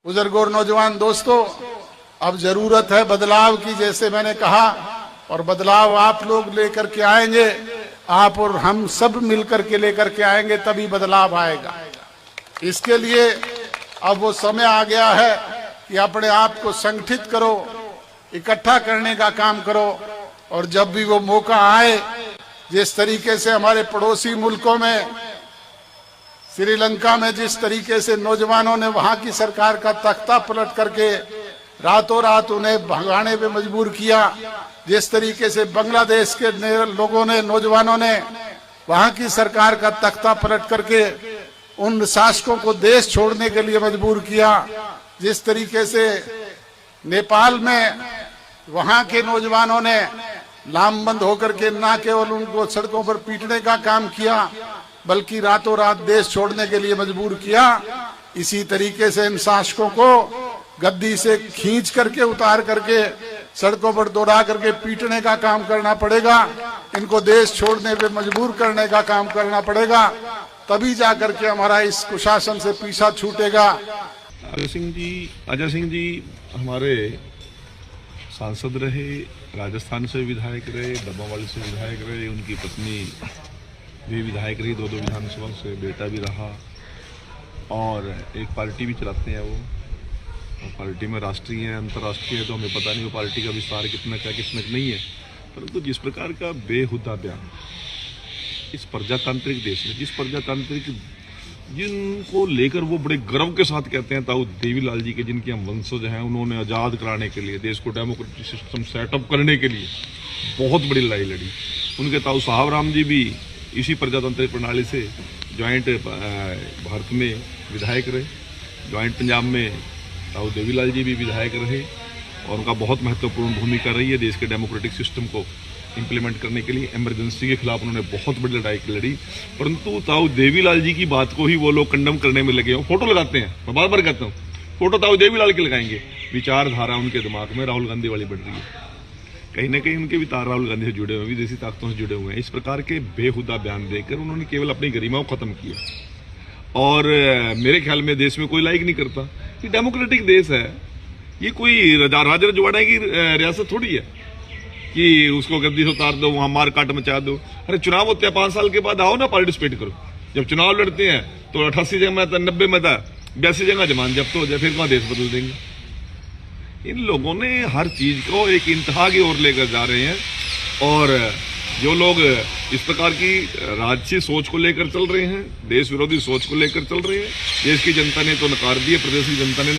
बुजुर्गों और नौजवान दोस्तों, अब जरूरत है बदलाव की, जैसे मैंने कहा, और बदलाव आप लोग लेकर के आएंगे, आप और हम सब मिलकर के लेकर के आएंगे, तभी बदलाव आएगा। इसके लिए अब वो समय आ गया है कि अपने आप को संगठित करो, इकट्ठा करने का काम करो, और जब भी वो मौका आए, जिस तरीके से हमारे पड़ोसी मुल्कों में, श्रीलंका में जिस तरीके से नौजवानों ने वहां की सरकार का तख्ता पलट करके रातों रात उन्हें भगाने पे मजबूर किया, जिस तरीके से बांग्लादेश के लोगों ने, नौजवानों ने वहां की सरकार का तख्ता पलट करके उन शासकों को देश छोड़ने के लिए मजबूर किया, जिस तरीके से नेपाल में वहां के नौजवानों ने लामबंद होकर के न केवल उनको सड़कों पर पीटने का काम किया, बल्कि रातों रात देश छोड़ने के लिए मजबूर किया, इसी तरीके से इन शासकों को गद्दी से खींच करके, उतार करके, सड़कों पर दौड़ा करके पीटने का काम करना पड़ेगा। इनको देश छोड़ने पे मजबूर करने का काम करना पड़ेगा, तभी जाकर के हमारा इस कुशासन से पीछा छूटेगा। अजय सिंह जी हमारे सांसद रहे, राजस्थान से विधायक रहे, डब्बावाली से विधायक रहे, उनकी पत्नी भी विधायक रही, दो विधानसभा से, बेटा भी रहा, और एक पार्टी भी चलाते हैं वो। और पार्टी में राष्ट्रीय है, अंतर्राष्ट्रीय है, तो हमें पता नहीं वो पार्टी का विस्तार कितना क्या कितना नहीं है। परंतु जिस प्रकार का बेहुदा बयान इस प्रजातांत्रिक देश में, जिनको लेकर वो बड़े गर्व के साथ कहते हैं ताऊ देवीलाल जी के, जिनके हम वंशज हैं, उन्होंने आज़ाद कराने के लिए, देश को डेमोक्रेटिक सिस्टम सेटअप करने के लिए बहुत बड़ी लड़ाई लड़ी। उनके ताऊ साहब राम जी भी इसी प्रजातांत्रिक प्रणाली से ज्वाइंट भारत में विधायक रहे, ज्वाइंट पंजाब में ताऊ देवीलाल जी भी विधायक रहे, और उनका बहुत महत्वपूर्ण भूमिका रही है देश के डेमोक्रेटिक सिस्टम को इम्प्लीमेंट करने के लिए। इमरजेंसी के खिलाफ उन्होंने बहुत बड़ी लड़ाई लड़ी, परंतु ताऊ देवीलाल जी की बात को ही वो लोग कंडम करने में लगे हो। फोटो लगाते हैं, मैं बार बार कहता हूँ, फोटो ताऊ देवीलाल की लगाएंगे। विचारधारा उनके दिमाग में राहुल गांधी वाली बढ़ रही है, कहीं ना कहीं उनके विचार राहुल गांधी से जुड़े हुए, विदेशी ताकतों से जुड़े हुए हैं। इस प्रकार के बेहुदा बयान देकर उन्होंने केवल अपनी गरिमा को खत्म किया, और मेरे ख्याल में देश में कोई लाइक नहीं करता। ये डेमोक्रेटिक देश है, ये कोई राजा रजवाड़े की रियासत थोड़ी है कि उसको गद्दी से उतार दो, वहां मार काट मचा दो। अरे चुनाव होते हैं 5 साल के बाद, आओ ना पार्टिसिपेट करो। जब चुनाव लड़ते हैं तो 88 जगह में था, 90 में था, 82 जगह जमान जब्त हो जाए, फिर वहां देश बदल देंगे। इन लोगों ने हर चीज को एक इंतहा की ओर लेकर जा रहे हैं, और जो लोग इस प्रकार की राजसी सोच को लेकर चल रहे हैं, देश विरोधी सोच को लेकर चल रहे हैं, देश की जनता ने तो नकार दिए, प्रदेश की जनता ने